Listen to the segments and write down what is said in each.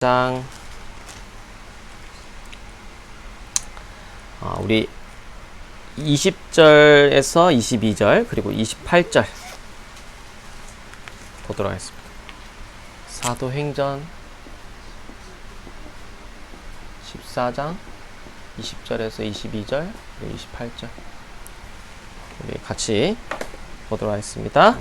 장 우리 20절에서 22절 그리고 28절 보도록 하겠습니다. 사도행전 14장 20절에서 22절 그리고 28절 우리 같이 보도록 하겠습니다.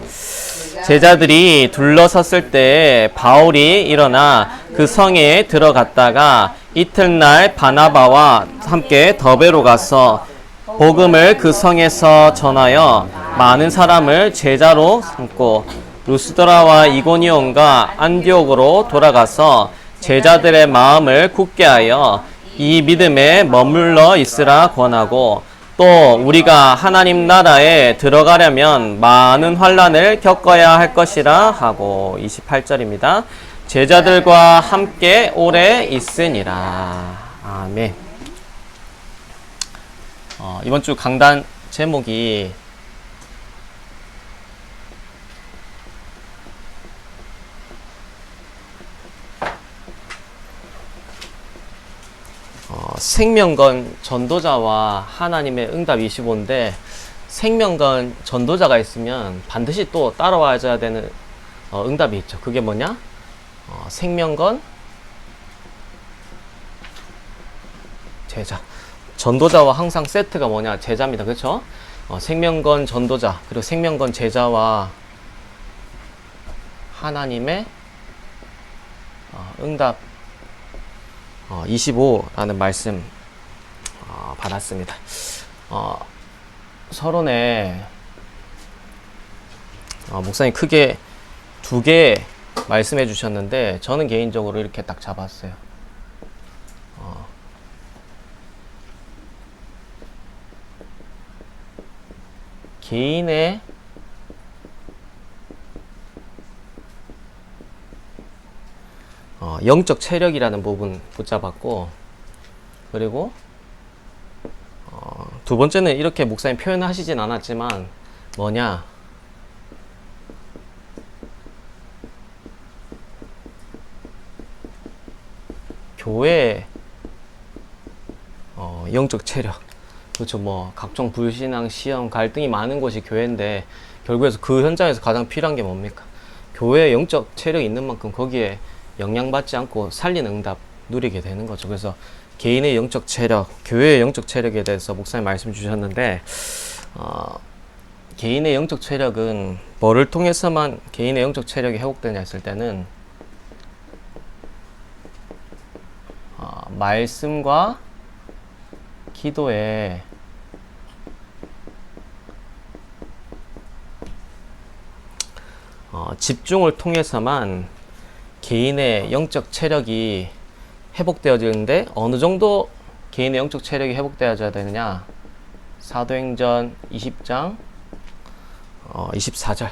제자들이 둘러섰을 때 바울이 일어나 그 성에 들어갔다가 이튿날 바나바와 함께 더베로 가서 복음을 그 성에서 전하여 많은 사람을 제자로 삼고 루스드라와 이고니온과 안디옥으로 돌아가서 제자들의 마음을 굳게 하여 이 믿음에 머물러 있으라 권하고 또 우리가 하나님 나라에 들어가려면 많은 환난을 겪어야 할 것이라 하고 28절입니다. 제자들과 함께 오래 있으니라. 아멘. 이번 주 강단 제목이 생명건 전도자와 하나님의 응답 25인데 생명건 전도자가 있으면 반드시 또 따라와줘야 되는 응답이 있죠. 그게 뭐냐? 생명건 제자. 전도자와 항상 세트가 뭐냐? 제자입니다. 그렇죠? 생명건 전도자 그리고 생명건 제자와 하나님의 응답 25라는 말씀 받았습니다. 서론에 목사님 크게 두 개 말씀해 주셨는데 저는 개인적으로 이렇게 딱 잡았어요. 개인의 영적 체력이라는 부분 붙잡았고, 그리고 두 번째는 이렇게 목사님 표현하시진 않았지만 뭐냐, 교회의 영적 체력. 그렇죠. 뭐 각종 불신앙, 시험, 갈등이 많은 곳이 교회인데 결국에서 그 현장에서 가장 필요한 게 뭡니까? 교회의 영적 체력이 있는 만큼 거기에 영향받지 않고 살리는 응답 누리게 되는 거죠. 그래서 개인의 영적 체력, 교회의 영적 체력에 대해서 목사님 말씀 주셨는데 개인의 영적 체력은 뭐를 통해서만 개인의 영적 체력이 회복되냐 했을 때는 말씀과 기도에 집중을 통해서만 개인의 영적 체력이 회복되어지는데 어느 정도 개인의 영적 체력이 회복되어져야 되느냐? 사도행전 20장 24절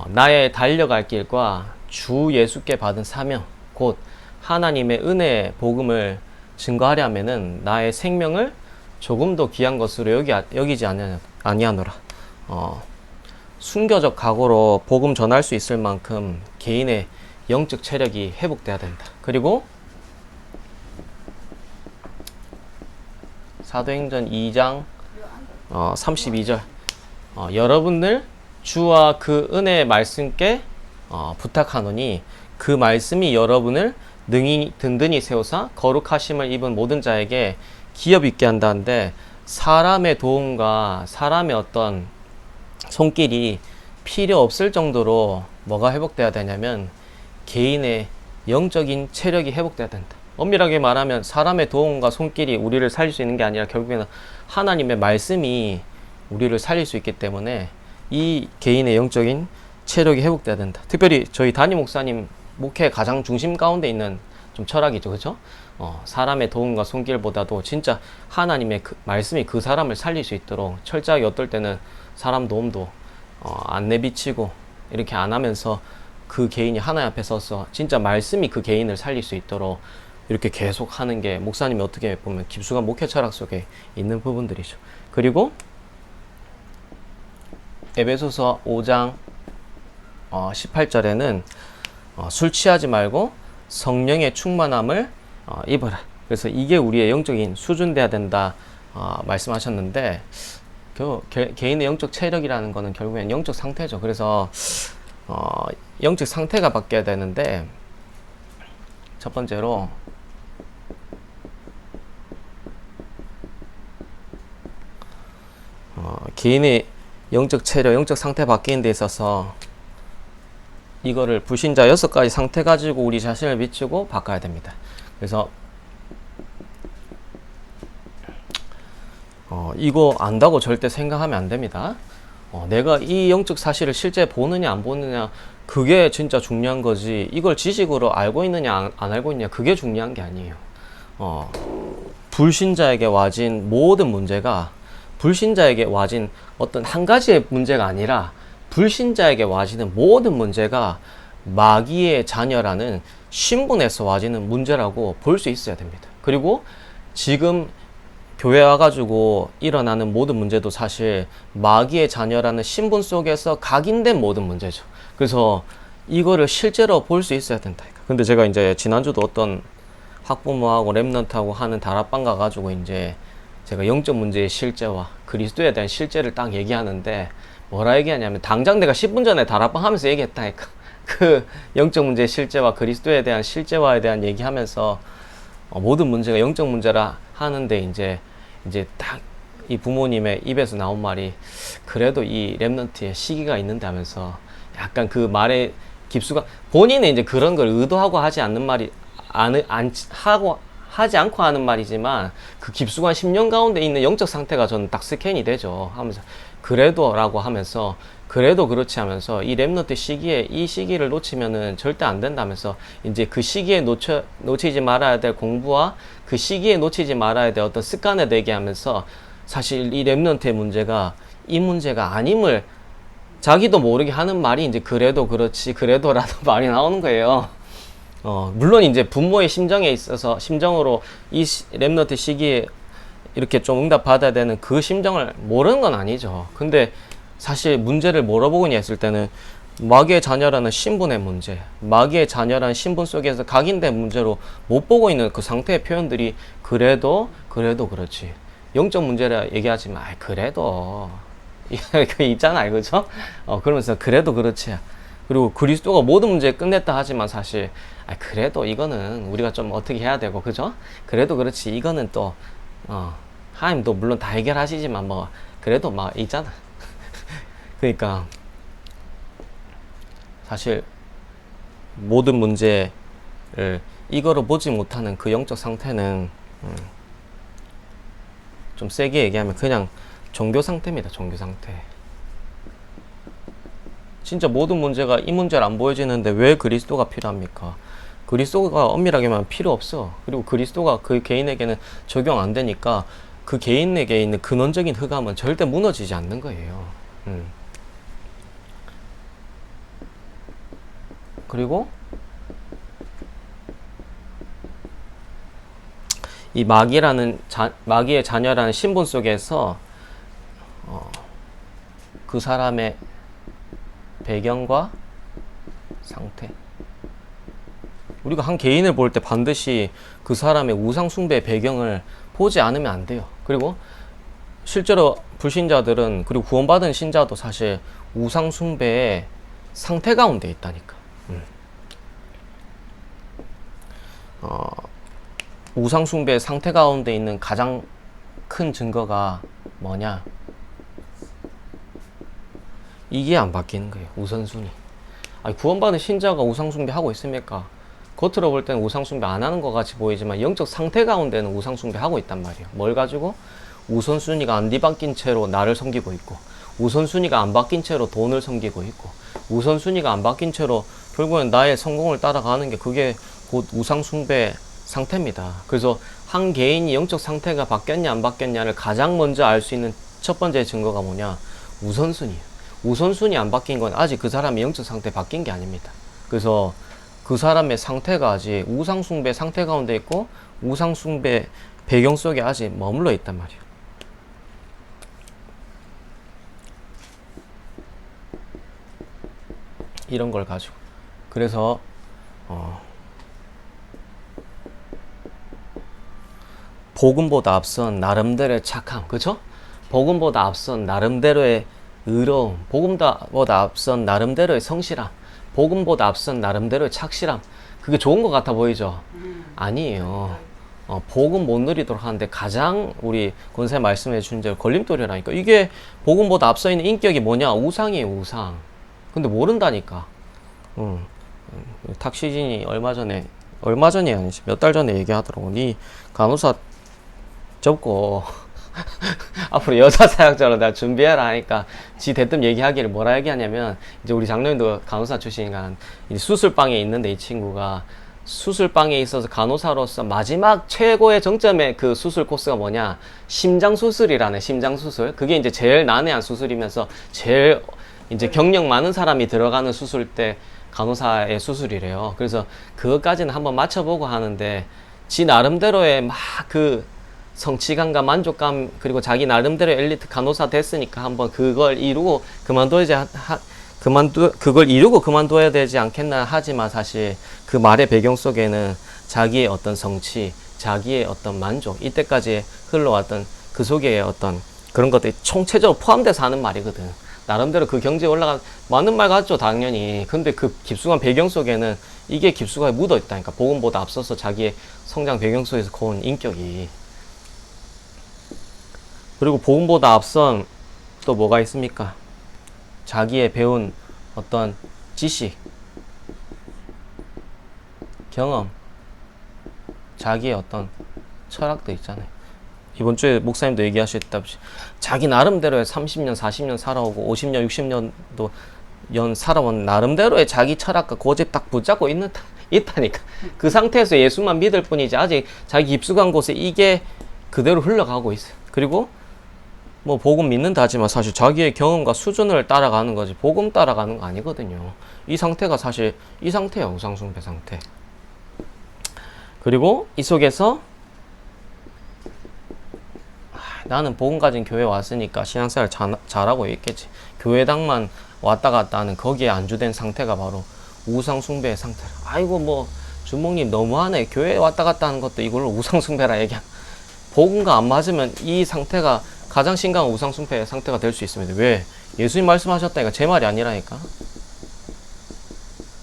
나의 달려갈 길과 주 예수께 받은 사명 곧 하나님의 은혜의 복음을 증거하려면은 나의 생명을 조금도 귀한 것으로 여기지 아니하노라. 순교적 각오로 복음 전할 수 있을 만큼 개인의 영적 체력이 회복돼야 된다. 그리고 사도행전 2장 32절 여러분들 주와 그 은혜의 말씀께 부탁하노니 그 말씀이 여러분을 능히 든든히 세우사 거룩하심을 입은 모든 자에게 기업 있게 한다는데, 사람의 도움과 사람의 어떤 손길이 필요 없을 정도로 뭐가 회복돼야 되냐면 개인의 영적인 체력이 회복돼야 된다. 엄밀하게 말하면 사람의 도움과 손길이 우리를 살릴 수 있는 게 아니라 결국에는 하나님의 말씀이 우리를 살릴 수 있기 때문에 이 개인의 영적인 체력이 회복돼야 된다. 특별히 저희 담임 목사님 목회 가장 중심 가운데 있는 좀 철학이죠. 그렇죠? 사람의 도움과 손길보다도 진짜 하나님의 그 말씀이 그 사람을 살릴 수 있도록 철저하게, 어떨 때는 사람 도움도 안 내비치고 이렇게 안 하면서 그 개인이 하나님 앞에 서서 진짜 말씀이 그 개인을 살릴 수 있도록 이렇게 계속 하는 게 목사님이 어떻게 보면 깊숙한 목회 철학 속에 있는 부분들이죠. 그리고 에베소서 5장 18절에는 술 취하지 말고 성령의 충만함을 입어라. 그래서 이게 우리의 영적인 수준 돼야 된다 말씀하셨는데 개인의 영적 체력이라는 거는 결국엔 영적 상태죠. 그래서 영적 상태가 바뀌어야 되는데 첫 번째로 개인의 영적 체력, 영적 상태 바뀌는 데 있어서 이거를 불신자 6가지 상태 가지고 우리 자신을 비추고 바꿔야 됩니다. 그래서 이거 안다고 절대 생각하면 안 됩니다. 내가 이 영적 사실을 실제 보느냐 안 보느냐 그게 진짜 중요한 거지, 이걸 지식으로 알고 있느냐 안 알고 있느냐 그게 중요한 게 아니에요. 불신자에게 와진 모든 문제가 불신자에게 와진 어떤 한 가지의 문제가 아니라 불신자에게 와지는 모든 문제가 마귀의 자녀라는 신분에서 와지는 문제라고 볼 수 있어야 됩니다. 그리고 지금 교회 와가지고 일어나는 모든 문제도 사실 마귀의 자녀라는 신분 속에서 각인된 모든 문제죠. 그래서 이거를 실제로 볼 수 있어야 된다. 근데 제가 이제 지난주도 어떤 학부모하고 랩런트하고 하는 다락방 가가지고 이제 제가 영적 문제의 실제와 그리스도에 대한 실제를 딱 얘기하는데 뭐라 얘기하냐면 당장 내가 10분 전에 다락방 하면서 얘기했다니까. 그 영적 문제의 실제와 그리스도에 대한 실제와에 대한 얘기하면서 모든 문제가 영적 문제라 하는데 이제 딱 이 부모님의 입에서 나온 말이 그래도 이 랩런트의 시기가 있는데 하면서 약간 그 말의 깊수가 본인은 이제 그런 걸 의도하고 하지 않는 말이 하지 않고 하는 말이지만 그 깊숙한 10년 가운데 있는 영적 상태가 저는 딱 스캔이 되죠. 하면서 그래도 라고 하면서 그래도 그렇지 하면서 이 랩런트 시기에 이 시기를 놓치면은 절대 안 된다면서 이제 그 시기에 놓치지 말아야 될 공부와 그 시기에 놓치지 말아야 될 어떤 습관에 대게 하면서 사실 이 랩런트의 문제가 이 문제가 아님을 자기도 모르게 하는 말이 이제 그래도 그렇지 그래도라도 말이 나오는 거예요. 물론 이제 부모의 심정에 있어서 심정으로 이 랩런트 시기에 이렇게 좀 응답 받아야 되는 그 심정을 모르는 건 아니죠. 근데 사실 문제를 뭐로 했을 때는 마귀의 자녀라는 신분의 문제, 마귀의 자녀라는 신분 속에서 각인된 문제로 못 보고 있는 그 상태의 표현들이 그래도 그렇지. 영적 문제라 얘기하지만 그래도 그 있잖아요, 그죠? 그러면서 그래도 그렇지. 그리고 그리스도가 모든 문제 끝냈다 하지만 사실 그래도 이거는 우리가 좀 어떻게 해야 되고, 그죠? 그래도 그렇지. 이거는 또 하나님도 물론 다 해결하시지만 뭐 그래도 막 있잖아. 그러니까 사실 모든 문제를 이거로 보지 못하는 그 영적 상태는 좀 세게 얘기하면 그냥 종교 상태입니다. 종교 상태. 진짜 모든 문제가 이 문제를 안 보여지는데 왜 그리스도가 필요합니까? 그리스도가 엄밀하게 말하면 필요 없어. 그리고 그리스도가 그 개인에게는 적용 안 되니까 그 개인에게 있는 근원적인 흑암은 절대 무너지지 않는 거예요. 그리고 이 마귀의 자녀라는 신분 속에서 그 사람의 배경과 상태, 우리가 한 개인을 볼 때 반드시 그 사람의 우상 숭배의 배경을 보지 않으면 안 돼요. 그리고 실제로 불신자들은, 그리고 구원받은 신자도 사실 우상 숭배의 상태 가운데 있다니까. 우상 숭배의 상태 가운데 있는 가장 큰 증거가 뭐냐? 이게 안 바뀌는 거예요. 우선순위. 구원받은 신자가 우상 숭배 하고 있습니까? 겉으로 볼 때는 우상 숭배 안 하는 것 같이 보이지만 영적 상태 가운데는 우상 숭배 하고 있단 말이에요. 뭘 가지고? 우선순위가 안 뒤바뀐 채로 나를 섬기고 있고, 우선순위가 안 바뀐 채로 돈을 섬기고 있고, 우선순위가 안 바뀐 채로 결국엔 나의 성공을 따라가는 게 그게 곧 우상 숭배 상태입니다. 그래서 한 개인이 영적 상태가 바뀌었냐 안 바뀌었냐를 가장 먼저 알 수 있는 첫 번째 증거가 뭐냐? 우선순위예요. 우선순위 안 바뀐 건 아직 그 사람의 영적 상태 바뀐 게 아닙니다. 그래서 그 사람의 상태가 아직 우상숭배 상태 가운데 있고 우상숭배 배경 속에 아직 머물러 있단 말이에요. 이런 걸 가지고. 그래서 복음보다 앞선 나름대로의 착함, 그쵸? 복음보다 앞선 나름대로의 의로움, 복음보다 앞선 나름대로의 성실함, 복음보다 앞선 나름대로의 착실함. 그게 좋은 것 같아 보이죠? 아니에요. 복음 못 누리도록 하는데 가장 우리 권사님 말씀해 주신 대로 걸림돌이라니까. 이게 복음보다 앞서 있는 인격이 뭐냐? 우상이에요, 우상. 근데 모른다니까. 탁시진이 얼마 전이 아니지, 몇 달 전에 얘기하더라고. 니 간호사 접고 앞으로 여자 사역자로 내가 준비해라 하니까 지 대뜸 얘기하기를 뭐라 얘기하냐면, 이제 우리 장로님도 간호사 출신이니까 수술방에 있는데 이 친구가 수술방에 있어서 간호사로서 마지막 최고의 정점의 그 수술 코스가 뭐냐? 심장수술이라네, 심장수술. 그게 이제 제일 난해한 수술이면서 제일 이제 경력 많은 사람이 들어가는 수술 때 간호사의 수술이래요. 그래서 그것까지는 한번 맞춰보고 하는데, 지 나름대로의 막 그 성취감과 만족감, 그리고 자기 나름대로 엘리트 간호사 됐으니까 한번 그걸 이루고 그걸 이루고 그만둬야 되지 않겠나 하지만, 사실 그 말의 배경 속에는 자기의 어떤 성취, 자기의 어떤 만족, 이때까지 흘러왔던 그 속에 어떤 그런 것들이 총체적으로 포함돼서 하는 말이거든. 나름대로 그 경제에 올라간, 맞는 말 같죠, 당연히. 근데 그 깊숙한 배경 속에는 이게 깊숙하게 묻어 있다니까. 복음보다 앞서서 자기의 성장 배경 속에서 고운 인격이. 그리고 복음보다 앞선 또 뭐가 있습니까? 자기의 배운 어떤 지식, 경험, 자기의 어떤 철학도 있잖아요. 이번 주에 목사님도 얘기하셨다시피 자기 나름대로의 30년, 40년 살아오고 50년, 60년도 살아온 나름대로의 자기 철학과 고집 딱 붙잡고 있다니까. 그 상태에서 예수만 믿을 뿐이지 아직 자기 깊숙한 곳에 이게 그대로 흘러가고 있어요. 그리고 뭐 복음 믿는다 하지만 사실 자기의 경험과 수준을 따라가는 거지 복음 따라가는 거 아니거든요. 이 상태가 사실 이 상태예요. 우상숭배 상태. 그리고 이 속에서 나는 복음 가진 교회 왔으니까 신앙생활 잘하고 있겠지. 교회당만 왔다 갔다 하는 거기에 안주된 상태가 바로 우상숭배의 상태라. 아이고 뭐 주목님 너무하네. 교회 왔다 갔다 하는 것도 이걸로 우상숭배라 얘기한. 복음과 안 맞으면 이 상태가 가장 심각한 우상숭배의 상태가 될 수 있습니다. 왜? 예수님 말씀하셨다니까. 제 말이 아니라니까.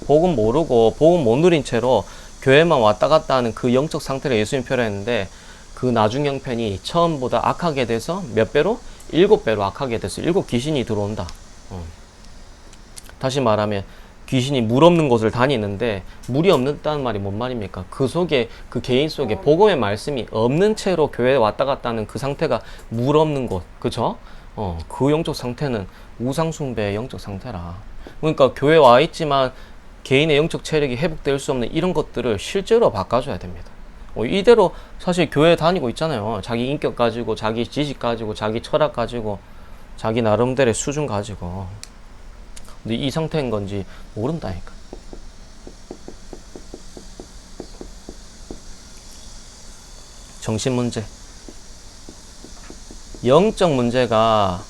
복음 모르고 복음 못 누린 채로 교회만 왔다 갔다 하는 그 영적 상태를 예수님 표현했는데, 그 나중 형편이 처음보다 악하게 돼서 몇 배로? 7배로 악하게 돼서 7 귀신이 들어온다. 다시 말하면 귀신이 물 없는 곳을 다니는데, 물이 없다는 말이 뭔 말입니까? 그 속에, 그 개인 속에 복음의 말씀이 없는 채로 교회에 왔다 갔다 하는 그 상태가 물 없는 곳, 그쵸? 그 영적 상태는 우상숭배의 영적 상태라. 그러니까 교회에 와 있지만 개인의 영적 체력이 회복될 수 없는 이런 것들을 실제로 바꿔줘야 됩니다. 이대로 사실 교회 다니고 있잖아요. 자기 인격 가지고, 자기 지식 가지고, 자기 철학 가지고, 자기 나름대로의 수준 가지고. 근데 이 상태인 건지 모른다니까. 정신 문제. 영적 문제가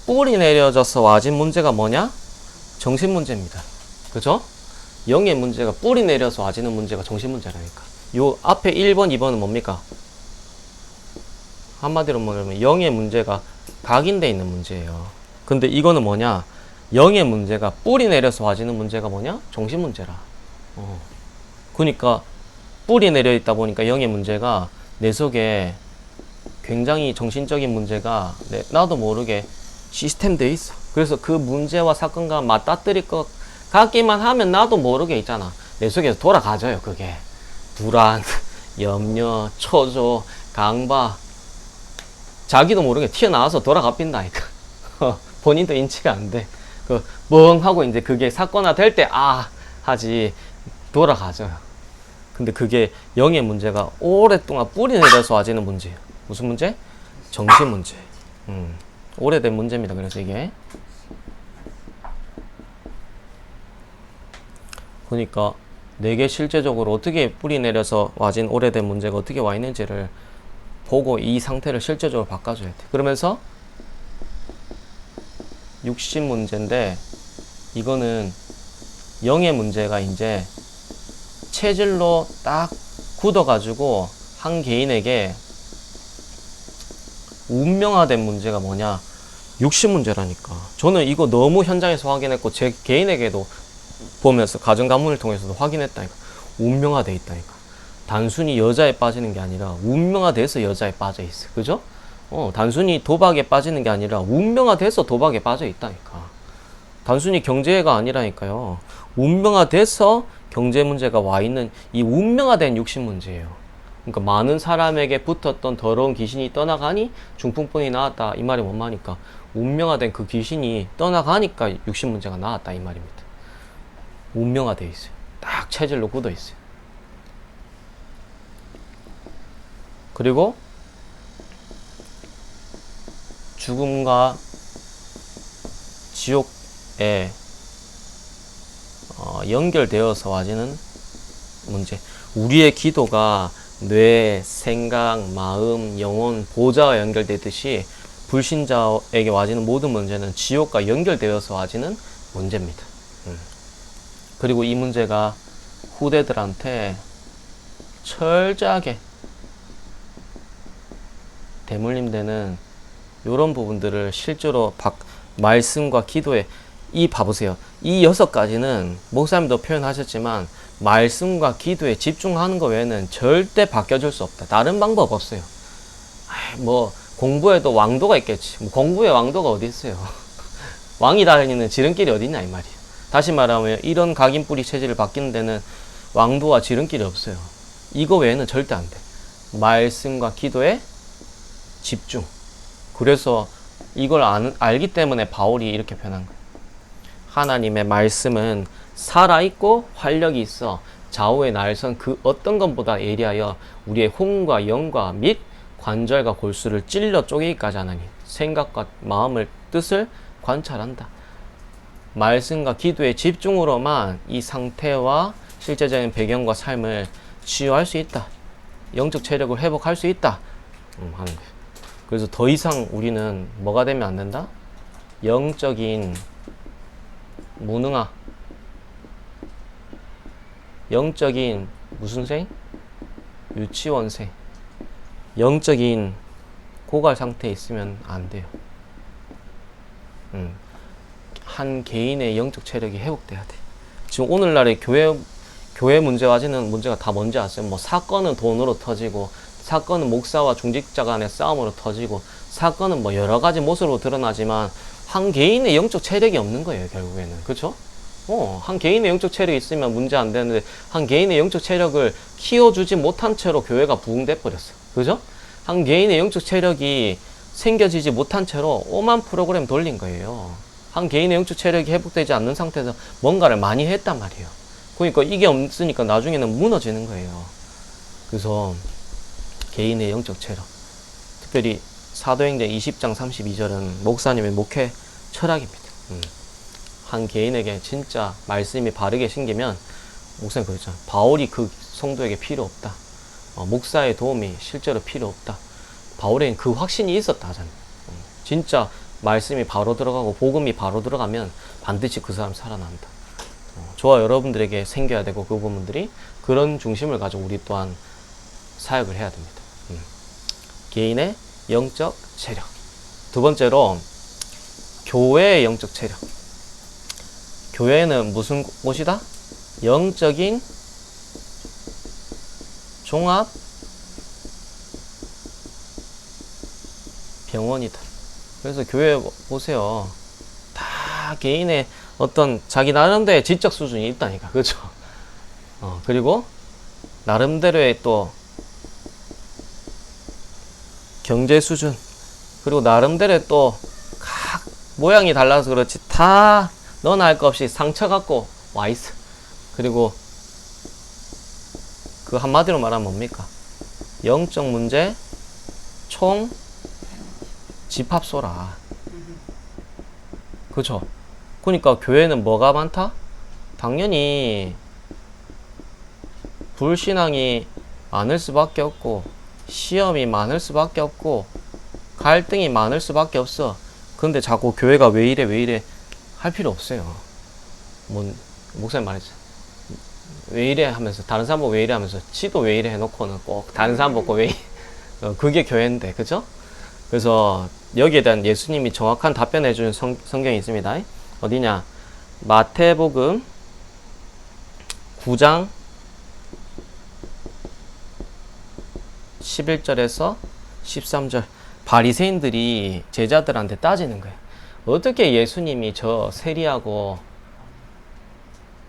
뿌리 내려져서 와진 문제가 뭐냐? 정신 문제입니다. 그죠? 영의 문제가 뿌리 내려서 와지는 문제가 정신 문제라니까. 요 앞에 1번, 2번은 뭡니까? 한마디로 말하면 영의 문제가 각인되어 있는 문제예요. 근데 이거는 뭐냐? 영의 문제가 뿌리 내려서 와지는 문제가 뭐냐? 정신 문제라. 그러니까 뿌리 내려 있다 보니까 영의 문제가 내 속에 굉장히 정신적인 문제가 나도 모르게 시스템 돼 있어. 그래서 그 문제와 사건과 맞닥뜨릴 것 같기만 하면 나도 모르게 있잖아. 내 속에서 돌아가져요. 그게 불안, 염려, 초조, 강박, 자기도 모르게 튀어나와서 돌아가빈다니까. 본인도 인지가 안 돼. 그 멍하고 이제 그게 사건화 될 때 하지 돌아가져요. 근데 그게 영의 문제가 오랫동안 뿌리 내려서 와지는 문제예요. 무슨 문제? 정신 문제. 오래된 문제입니다. 그래서 이게 그러니까 내게 실제적으로 어떻게 뿌리 내려서 와진 오래된 문제가 어떻게 와 있는지를 보고 이 상태를 실제적으로 바꿔줘야 돼. 그러면서 육신 문제인데, 이거는 영의 문제가 이제 체질로 딱 굳어가지고 한 개인에게 운명화된 문제가 뭐냐? 육신 문제라니까. 저는 이거 너무 현장에서 확인했고 제 개인에게도 보면서 가정 가문을 통해서도 확인했다니까. 운명화돼 있다니까. 단순히 여자에 빠지는 게 아니라 운명화돼서 여자에 빠져 있어. 그죠? 단순히 도박에 빠지는 게 아니라 운명화돼서 도박에 빠져 있다니까. 단순히 경제가 아니라니까요. 운명화돼서 경제 문제가 와 있는 이 운명화된 육신 문제예요. 그러니까 많은 사람에게 붙었던 더러운 귀신이 떠나가니 중풍병이 나왔다. 이 말이 뭔 말이니까 운명화된 그 귀신이 떠나가니까 육신 문제가 나왔다. 이 말입니다. 운명화되어 있어요. 딱 체질로 굳어 있어요. 그리고 죽음과 지옥에 연결되어서 와지는 문제. 우리의 기도가 뇌, 생각, 마음, 영혼, 보좌와 연결되듯이 불신자에게 와지는 모든 문제는 지옥과 연결되어서 와지는 문제입니다. 그리고 이 문제가 후대들한테 철저하게 대물림되는 이런 부분들을 실제로 말씀과 기도에 봐보세요. 이 6가지는 목사님도 표현하셨지만 말씀과 기도에 집중하는 것 외에는 절대 바뀌어줄 수 없다. 다른 방법 없어요. 뭐 공부에도 왕도가 있겠지. 뭐 공부에 왕도가 어디 있어요. 왕이 다니는 지름길이 어디 있냐 이 말이에요. 다시 말하면 이런 각인뿌리 체질을 바뀌는 데는 왕도와 지름길이 없어요. 이거 외에는 절대 안 돼. 말씀과 기도에 집중. 그래서 이걸 알기 때문에 바울이 이렇게 표현한 거예요. 하나님의 말씀은 살아있고 활력이 있어 좌우의 날선 그 어떤 것보다 예리하여 우리의 혼과 영과 및 관절과 골수를 찔러 쪼개기까지 하나니 생각과 마음을 뜻을 관찰한다. 말씀과 기도의 집중으로만 이 상태와 실제적인 배경과 삶을 치유할 수 있다. 영적 체력을 회복할 수 있다. 하는 거예요. 그래서 더 이상 우리는 뭐가 되면 안 된다? 영적인 무능아. 영적인 무슨 생? 유치원생. 영적인 고갈 상태에 있으면 안 돼요. 한 개인의 영적 체력이 회복돼야 돼. 지금 오늘날의 교회 문제가 다 뭔지 아세요? 뭐 사건은 돈으로 터지고, 사건은 목사와 중직자 간의 싸움으로 터지고, 사건은 뭐 여러 가지 모습으로 드러나지만 한 개인의 영적 체력이 없는 거예요, 결국에는. 그렇죠? 한 개인의 영적 체력이 있으면 문제 안 되는데 한 개인의 영적 체력을 키워주지 못한 채로 교회가 부흥돼 버렸어. 그죠? 한 개인의 영적 체력이 생겨지지 못한 채로 오만 프로그램 돌린 거예요. 한 개인의 영적 체력이 회복되지 않는 상태에서 뭔가를 많이 했단 말이에요. 그러니까 이게 없으니까 나중에는 무너지는 거예요. 그래서 개인의 영적 체력, 특별히 사도행전 20장 32절은 목사님의 목회 철학입니다. 한 개인에게 진짜 말씀이 바르게 신기면, 목사님 그랬잖아요. 바울이 그 성도에게 필요 없다. 목사의 도움이 실제로 필요 없다. 바울에겐 그 확신이 있었다 하잖아요. 진짜 말씀이 바로 들어가고 복음이 바로 들어가면 반드시 그 사람 살아난다. 저와 여러분들에게 생겨야 되고, 그 부분들이 그런 중심을 가지고 우리 또한 사역을 해야 됩니다. 개인의 영적 체력. 두 번째로 교회의 영적 체력. 교회는 무슨 곳이다? 영적인 종합 병원이다. 그래서 교회 보세요. 다 개인의 어떤 자기 나름대로의 지적 수준이 있다니까. 그렇죠? 그리고 나름대로의 또 경제 수준, 그리고 나름대로의 또 각 모양이 달라서 그렇지 다 너나 할 것 없이 상처 갖고 와 있어. 그리고 그 한마디로 말하면 뭡니까? 영적 문제 총 집합소라. 그죠? 그러니까 교회는 뭐가 많다? 당연히 불신앙이 많을 수밖에 없고, 시험이 많을 수밖에 없고, 갈등이 많을 수밖에 없어. 근데 자꾸 교회가 왜 이래 할 필요 없어요. 목사님 말했죠. 왜 이래 하면서 다른 사람 보고 왜 이래 하면서 지도 왜 이래 해놓고는 꼭 다른 사람 보고 왜 이래. 그게 교회인데, 그죠? 그래서 여기에 대한 예수님이 정확한 답변해 주는 성경이 있습니다. 어디냐? 마태복음 9장 11절에서 13절. 바리새인들이 제자들한테 따지는 거예요. 어떻게 예수님이 저 세리하고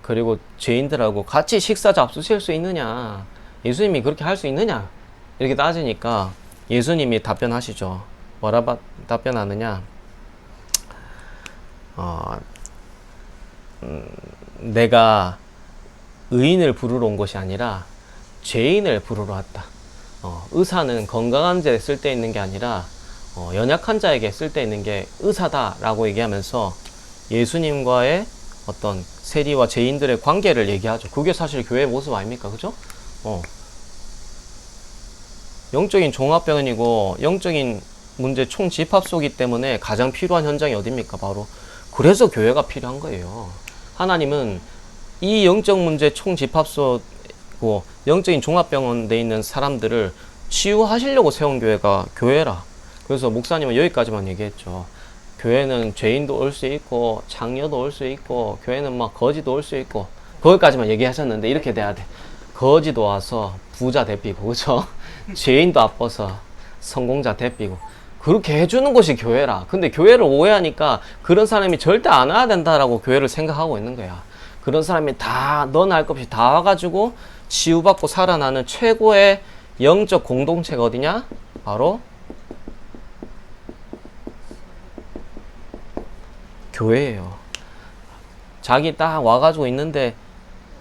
그리고 죄인들하고 같이 식사 잡수실 수 있느냐? 예수님이 그렇게 할 수 있느냐? 이렇게 따지니까 예수님이 답변하시죠. 뭐라 답변하느냐? 내가 의인을 부르러 온 것이 아니라 죄인을 부르러 왔다. 의사는 건강한 자에 쓸데 있는 게 아니라 연약한 자에게 쓸데 있는 게 의사다라고 얘기하면서 예수님과의 어떤 세리와 죄인들의 관계를 얘기하죠. 그게 사실 교회의 모습 아닙니까? 그죠? 영적인 종합병원이고 영적인 문제 총집합소이기 때문에 가장 필요한 현장이 어딥니까? 바로 그래서 교회가 필요한 거예요. 하나님은 이 영적 문제 총집합소고 영적인 종합병원 돼 있는 사람들을 치유하시려고 세운 교회가 교회라. 그래서 목사님은 여기까지만 얘기했죠. 교회는 죄인도 올 수 있고 장녀도 올 수 있고 교회는 막 거지도 올 수 있고 거기까지만 얘기하셨는데 이렇게 돼야 돼. 거지도 와서 부자 대피고 그죠? 죄인도 아파서 성공자 대피고 그렇게 해주는 것이 교회라. 근데 교회를 오해하니까 그런 사람이 절대 안 와야 된다라고 교회를 생각하고 있는 거야. 그런 사람이 다 너나 할 것 없이 다 와가지고 치유받고 살아나는 최고의 영적 공동체가 어디냐? 바로 교회예요. 자기 딱 와가지고 있는데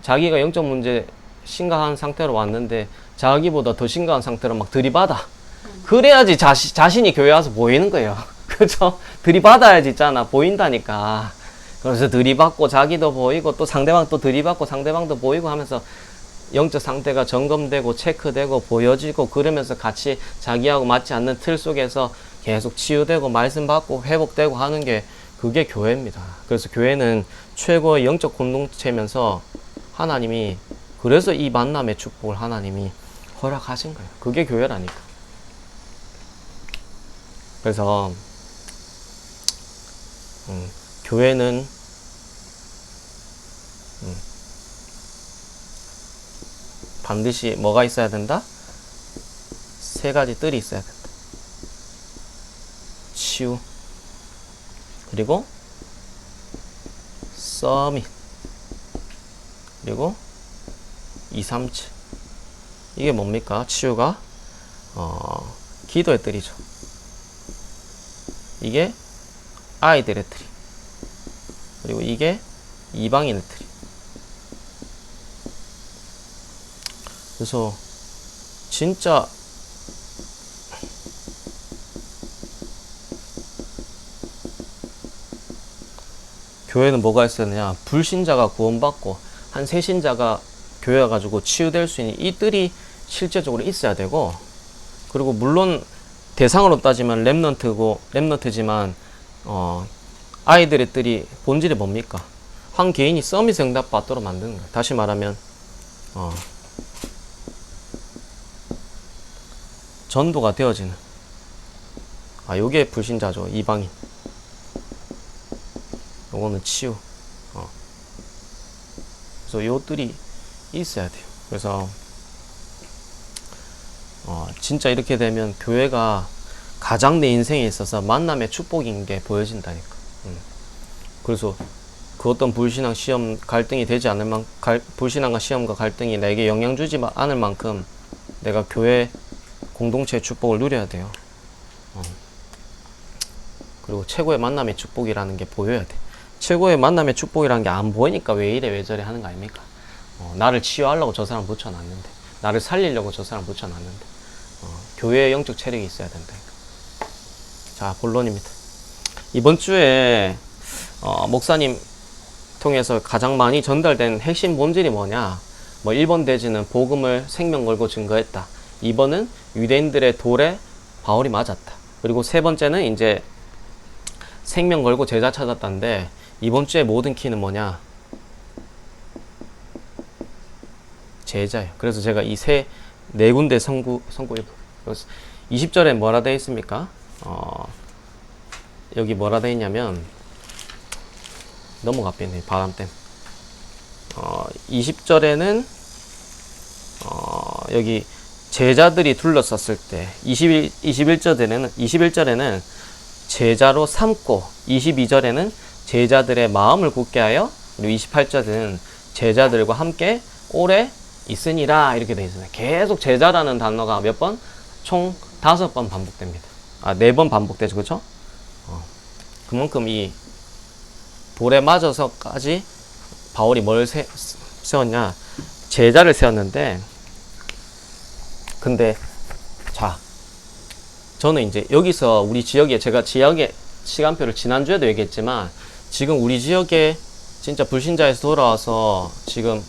자기가 영적 문제 심각한 상태로 왔는데 자기보다 더 심각한 상태로 막 들이받아. 그래야지 자신이 교회 와서 보이는 거예요. 그죠? 들이받아야지 있잖아. 보인다니까. 그래서 들이받고 자기도 보이고 또 상대방 또 들이받고 상대방도 보이고 하면서 영적 상태가 점검되고 체크되고 보여지고 그러면서 같이 자기하고 맞지 않는 틀 속에서 계속 치유되고 말씀 받고 회복되고 하는 게 그게 교회입니다. 그래서 교회는 최고의 영적 공동체면서 하나님이 그래서 이 만남의 축복을 하나님이 허락하신 거예요. 그게 교회라니까. 그래서 교회는 반드시 뭐가 있어야 된다? 세 가지 뜰이 있어야 된다. 치유, 그리고 서밋, 그리고 2, 3층. 이게 뭡니까? 치유가 기도의 뜰이죠. 이게 아이들의 틀이, 그리고 이게 이방인의 틀이. 그래서 진짜 교회는 뭐가 있어야 되냐? 불신자가 구원받고 한 새신자가 교회 와가지고 치유될 수 있는 이 뜰이 실제적으로 있어야 되고, 그리고 물론 대상으로 따지면 렘넌트지만 아이들의 뜰이 본질이 뭡니까? 한 개인이 서밋 응답 받도록 만드는 거예요. 다시 말하면 전도가 되어지는. 요게 불신자죠. 이방인. 요거는 치유. 그래서 요 뜰이 있어야 돼요. 그래서 진짜 이렇게 되면 교회가 가장 내 인생에 있어서 만남의 축복인 게 보여진다니까. 그래서 그 어떤 불신앙 시험 갈등이 되지 않을 불신앙과 시험과 갈등이 내게 영향 주지 않을 만큼 내가 교회 공동체의 축복을 누려야 돼요. 그리고 최고의 만남의 축복이라는 게 보여야 돼. 최고의 만남의 축복이라는 게 안 보이니까 왜 이래 왜 저래 하는 거 아닙니까? 나를 치유하려고 저 사람 붙여놨는데, 나를 살리려고 저 사람 붙여놨는데, 교회의 영적 체력이 있어야 된다. 자, 본론입니다. 이번 주에 목사님 통해서 가장 많이 전달된 핵심 본질이 뭐냐? 1번 대지는 복음을 생명 걸고 증거했다. 2번은 유대인들의 돌에 바울이 맞았다. 그리고 세 번째는 이제 생명 걸고 제자 찾았다는데, 이번 주에 모든 키는 뭐냐? 제자예요. 그래서 제가 이 네 군데 선구 20절에 뭐라 되어 있습니까? 여기 뭐라 되어 있냐면 넘어가 뺐네 바람 때문에. 20절에는 여기 제자들이 둘러쌌을 때 21절에는 제자로 삼고 22절에는 제자들의 마음을 굳게 하여 그리고 28절에는 제자들과 함께 오래 있으니라 이렇게 되어 있습니다. 계속 제자라는 단어가 몇 번? 총 5번 반복됩니다. 4번 반복되죠. 그렇죠? 그만큼 이 돌에 맞아서까지 바울이 뭘 세웠냐? 제자를 세웠는데 근데 자 저는 이제 여기서 우리 지역에 제가 지역의 시간표를 지난주에도 얘기했지만 지금 우리 지역에 진짜 불신자에서 돌아와서 지금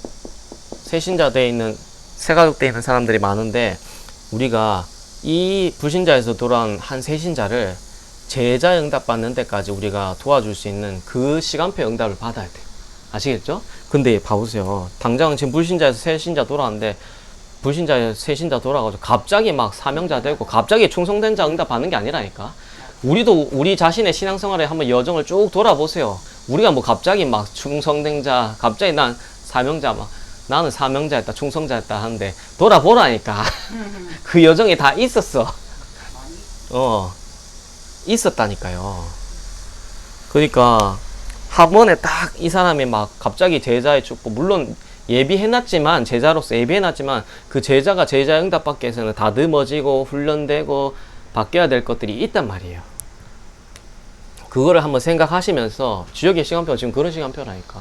새신자 돼 있는 새가족 돼 있는 사람들이 많은데 우리가 이 불신자에서 돌아온 한 새신자를 제자 응답 받는 데까지 우리가 도와줄 수 있는 그 시간표 응답을 받아야 돼요. 아시겠죠? 근데 봐보세요. 당장 지금 불신자에서 새신자 돌아왔는데 불신자에서 새신자 돌아가지고 갑자기 막 사명자 되고 갑자기 충성된 자 응답 받는 게 아니라니까. 우리도 우리 자신의 신앙생활에 한번 여정을 쭉 돌아보세요. 우리가 뭐 갑자기 막 충성된 자 갑자기 난 사명자 막 나는 사명자였다 충성자였다 하는데 돌아보라니까. 그 여정이 다 있었어. 있었다니까요. 그러니까 한 번에 딱 이 사람이 막 갑자기 제자의 축복 물론 예비해놨지만 제자로서 예비해놨지만 그 제자가 제자 응답 받기 위해서는 다듬어지고 훈련되고 바뀌어야 될 것들이 있단 말이에요. 그거를 한번 생각하시면서 지역의 시간표가 지금 그런 시간표라니까.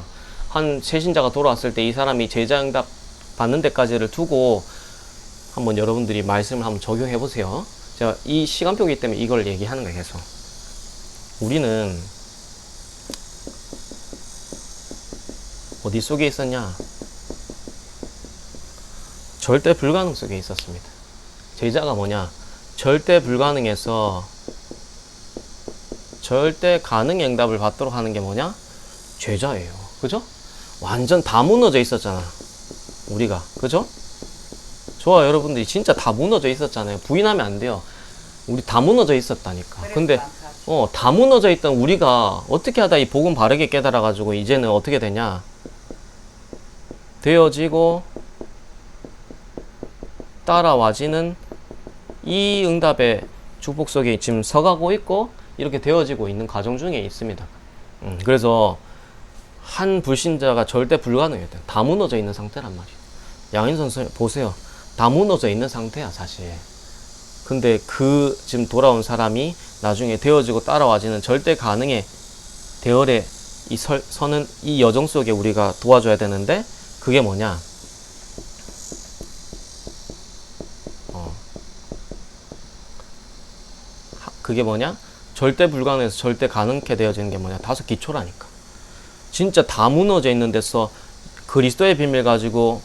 한 새신자가 돌아왔을 때 이 사람이 제자 응답 받는 데까지를 두고 한번 여러분들이 말씀을 한번 적용해 보세요. 제가 이 시간표이기 때문에 이걸 얘기하는 거예요. 계속 우리는 어디 속에 있었냐? 절대 불가능 속에 있었습니다. 제자가 뭐냐? 절대 불가능에서 절대 가능의 응답을 받도록 하는 게 뭐냐? 제자예요. 그죠? 완전 다 무너져 있었잖아. 우리가. 그죠? 좋아, 여러분들이 진짜 다 무너져 있었잖아요. 부인하면 안 돼요. 우리 다 무너져 있었다니까. 근데 다 무너져 있던 우리가 어떻게 하다 이 복음 바르게 깨달아가지고 이제는 어떻게 되냐? 되어지고 따라와지는 이 응답의 축복 속에 지금 서가고 있고 이렇게 되어지고 있는 과정 중에 있습니다. 그래서 한 불신자가 절대 불가능했다. 다 무너져 있는 상태란 말이에요. 양인 선수 보세요. 다 무너져 있는 상태야 사실. 근데 그 지금 돌아온 사람이 나중에 되어지고 따라와지는 절대 가능의 대열에 서는 이 여정 속에 우리가 도와줘야 되는데 그게 뭐냐? 그게 뭐냐? 절대 불가능에서 절대 가능케 되어지는 게 뭐냐? 5 기초라니까. 진짜 다 무너져 있는 데서 그리스도의 비밀 가지고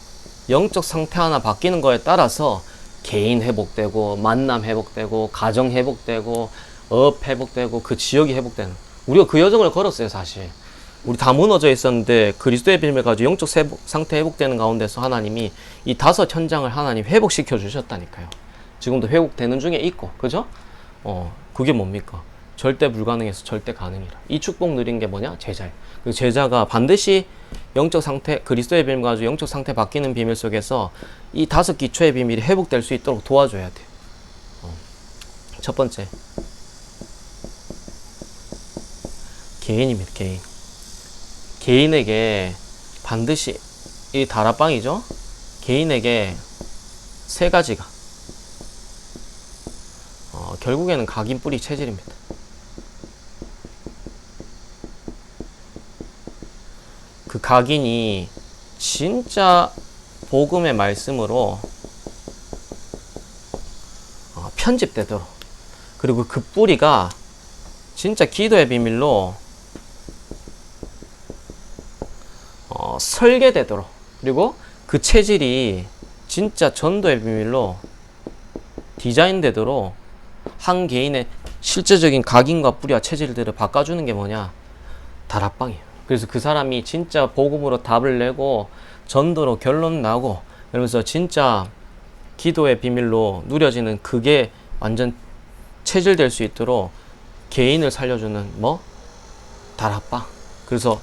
영적 상태 하나 바뀌는 거에 따라서 개인 회복되고 만남 회복되고 가정 회복되고 업 회복되고 그 지역이 회복되는 우리가 그 여정을 걸었어요 사실. 우리 다 무너져 있었는데 그리스도의 비밀 가지고 영적 상태 회복되는 가운데서 하나님이 이 5 현장을 하나님 회복시켜 주셨다니까요. 지금도 회복되는 중에 있고 그죠? 그게 뭡니까? 절대 불가능해서 절대 가능이라. 이 축복 누린 게 뭐냐? 제자예요. 그 제자가 반드시 영적 상태, 그리스도의 비밀 가지고 영적 상태 바뀌는 비밀 속에서 이 5 기초의 비밀이 회복될 수 있도록 도와줘야 돼요. 첫 번째, 개인입니다. 개인. 개인에게 반드시 이 다락방이죠. 개인에게 3가지가 결국에는 각인 뿌리 체질입니다. 그 각인이 진짜 복음의 말씀으로 편집되도록 그리고 그 뿌리가 진짜 기도의 비밀로 설계되도록 그리고 그 체질이 진짜 전도의 비밀로 디자인되도록 한 개인의 실제적인 각인과 뿌리와 체질들을 바꿔주는 게 뭐냐? 다락방이에요. 그래서 그 사람이 진짜 복음으로 답을 내고 전도로 결론 나고 그러면서 진짜 기도의 비밀로 누려지는 그게 완전 체질될 수 있도록 개인을 살려주는 뭐? 다락방. 그래서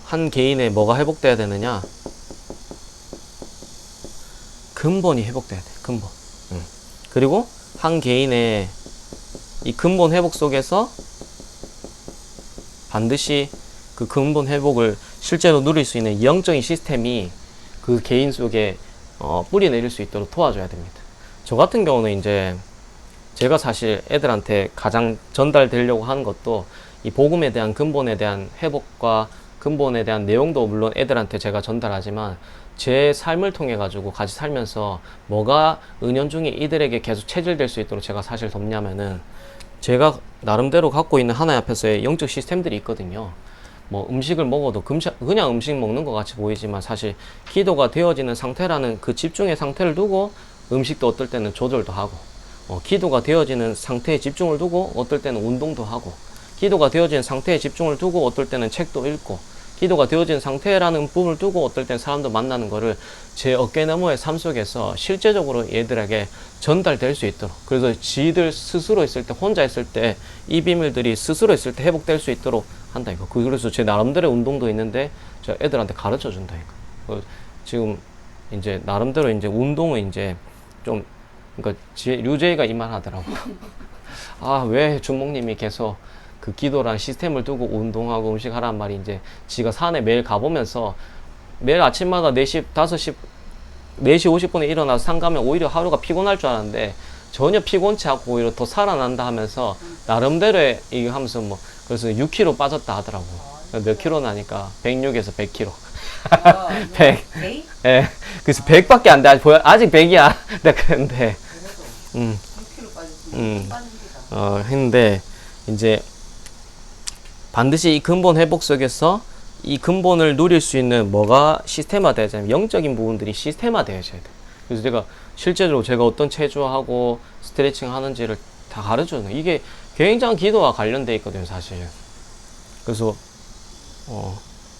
한 개인의 뭐가 회복돼야 되느냐? 근본이 회복돼야 돼. 근본. 그리고 한 개인의 이 근본 회복 속에서 반드시 그 근본 회복을 실제로 누릴 수 있는 영적인 시스템이 그 개인 속에 뿌리 내릴 수 있도록 도와줘야 됩니다. 저 같은 경우는 이제 제가 사실 애들한테 가장 전달되려고 하는 것도 이 복음에 대한 근본에 대한 회복과 근본에 대한 내용도 물론 애들한테 제가 전달하지만 제 삶을 통해 가지고 같이 살면서 뭐가 은연중에 이들에게 계속 체질될 수 있도록 제가 사실 돕냐면은 제가 나름대로 갖고 있는 하나님 앞에서의 영적 시스템들이 있거든요. 뭐 음식을 먹어도 그냥 음식 먹는 것 같이 보이지만 사실 기도가 되어지는 상태라는 그 집중의 상태를 두고 음식도 어떨 때는 조절도 하고 기도가 되어지는 상태에 집중을 두고 어떨 때는 운동도 하고 기도가 되어지는 상태에 집중을 두고 어떨 때는 책도 읽고 기도가 되어진 상태라는 부분을 두고 어떨 땐 사람들 만나는 거를 제 어깨 너머의 삶 속에서 실제적으로 얘들에게 전달될 수 있도록 그래서 지들 스스로 있을 때 혼자 있을 때 이 비밀들이 스스로 있을 때 회복될 수 있도록 한다 이거. 그래서 제 나름대로 운동도 있는데 저 애들한테 가르쳐 준다 이거. 지금 이제 나름대로 이제 운동은 이제 좀 그러니까 류제이가 이 말 하더라고. 아, 왜 준목님이 계속 그 기도란 시스템을 두고 운동하고 음식 하란 말이 이제 지가 산에 매일 가보면서 매일 아침마다 4시, 5시, 4시 50분에 일어나서 산 가면 오히려 하루가 피곤할 줄 알았는데 전혀 피곤치 않고 오히려 더 살아난다 하면서 나름대로의 이거 하면서 뭐 그래서 6kg 빠졌다 하더라고. 몇 킬로 나니까 106에서 100kg. 100. 예. 그래서 100밖에 안 돼. 아직 100이야. 내가 그랬는데. 6kg 빠졌으면 했는데 이제 반드시 이 근본 회복 속에서 이 근본을 누릴 수 있는 뭐가 시스템화 되어야잖아요. 영적인 부분들이 시스템화 되어져야 돼. 그래서 제가 실제로 제가 어떤 체조하고 스트레칭 하는지를 다 가르쳐줘요. 이게 굉장히 기도와 관련돼 있거든요, 사실. 그래서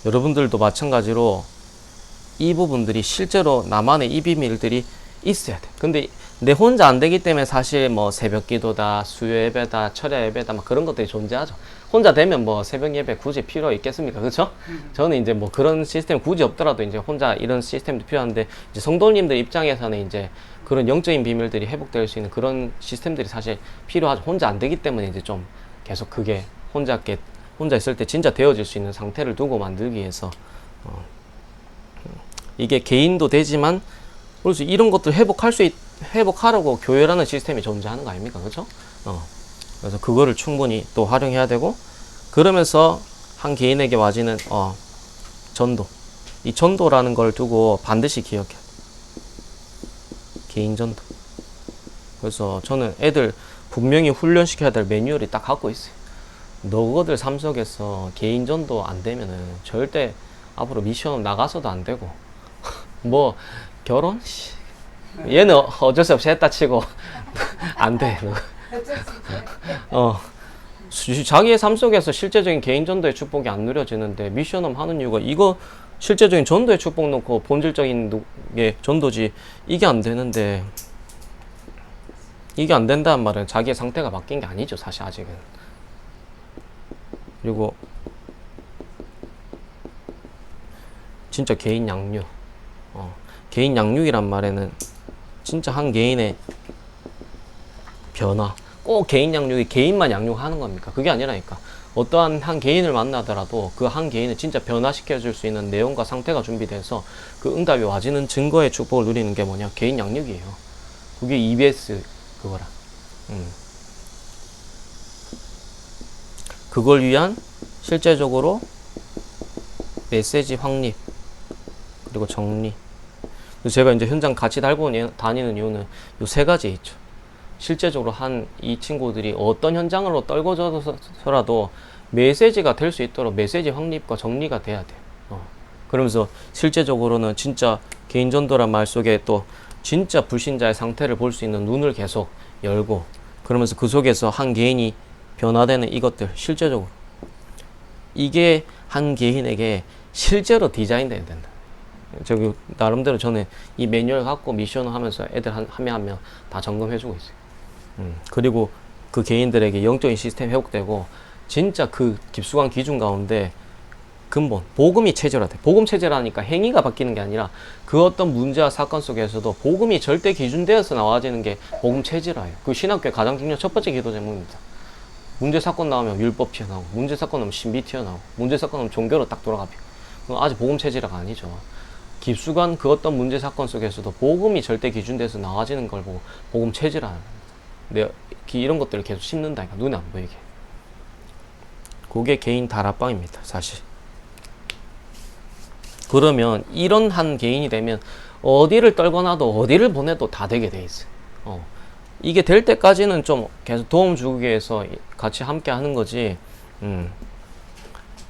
여러분들도 마찬가지로 이 부분들이 실제로 나만의 이 비밀들이 있어야 돼. 근데 내 혼자 안 되기 때문에 사실 뭐 새벽 기도다, 수요 예배다, 철야 예배다, 막 그런 것들이 존재하죠. 혼자 되면 뭐 새벽 예배 굳이 필요 있겠습니까? 그렇죠? 저는 이제 뭐 그런 시스템 굳이 없더라도 이제 혼자 이런 시스템도 필요한데 이제 성도님들 입장에서는 이제 그런 영적인 비밀들이 회복될 수 있는 그런 시스템들이 사실 필요하죠. 혼자 안 되기 때문에 이제 좀 계속 그게 혼자 있을 때 진짜 되어질 수 있는 상태를 두고 만들기 위해서 이게 개인도 되지만 그래서 이런 것들 회복하려고 교회라는 시스템이 존재하는 거 아닙니까? 그렇죠? 그래서 그거를 충분히 또 활용해야 되고 그러면서 한 개인에게 와지는 전도. 이 전도라는 걸 두고 반드시 기억해야 돼. 개인 전도. 그래서 저는 애들 분명히 훈련시켜야 될 매뉴얼이 딱 갖고 있어요. 너희들 삶 속에서 개인 전도 안 되면은 절대 앞으로 미션 나가서도 안 되고 뭐 결혼? 얘는 어쩔 수 없이 했다 치고 안 돼. 자기의 삶 속에서 실제적인 개인 전도의 축복이 안 누려지는데 미션업 하는 이유가 이거 실제적인 전도의 축복 놓고 본질적인 게 전도지 이게 안 되는데 이게 안 된다는 말은 자기의 상태가 바뀐 게 아니죠, 사실 아직은. 그리고 진짜 개인 양육. 개인 양육이란 말에는 진짜 한 개인의 변화. 꼭 개인 양육이 개인만 양육하는 겁니까? 그게 아니라니까. 어떠한 한 개인을 만나더라도 그 한 개인을 진짜 변화시켜 줄 수 있는 내용과 상태가 준비돼서 그 응답이 와지는 증거의 축복을 누리는 게 뭐냐? 개인 양육이에요. 그게 EBS 그거라. 그걸 위한 실제적으로 메시지 확립 그리고 정리. 그래서 제가 이제 현장 같이 달고 다니는 이유는 요 세 가지에 있죠. 실제적으로 한 이 친구들이 어떤 현장으로 떨궈져서라도 메시지가 될 수 있도록 메시지 확립과 정리가 돼야 돼요. 그러면서 실제적으로는 진짜 개인전도란 말 속에 또 진짜 불신자의 상태를 볼 수 있는 눈을 계속 열고 그러면서 그 속에서 한 개인이 변화되는 이것들 실제적으로 이게 한 개인에게 실제로 디자인돼야 된다. 저기 나름대로 저는 이 매뉴얼 갖고 미션을 하면서 애들 한 명 한 명 다 점검해주고 있어요. 그리고 그 개인들에게 영적인 시스템 회복되고 진짜 그 깊숙한 기준 가운데 근본 복음이 체제화돼. 복음 체제라니까 행위가 바뀌는 게 아니라 그 어떤 문제와 사건 속에서도 복음이 절대 기준되어서 나와지는 게 복음 체제라예요. 그 신학교의 가장 중요한 첫 번째 기도 제목입니다. 문제 사건 나오면 율법 튀어나오고, 문제 사건 나오면 신비 튀어나오고, 문제 사건 나오면 종교로 딱 돌아가고. 그건 아직 복음 체제라가 아니죠. 깊숙한 그 어떤 문제 사건 속에서도 복음이 절대 기준돼서 나와지는 걸 보고 복음 체제라는 겁니다. 내가 이런 것들을 계속 심는다니까, 눈에 안 보이게. 그게 개인 다락방입니다, 사실. 그러면 이런 한 개인이 되면 어디를 떨거나도 어디를 보내도 다 되게 돼 있어요. 이게 될 때까지는 좀 계속 도움 주기 위해서 같이 함께 하는 거지.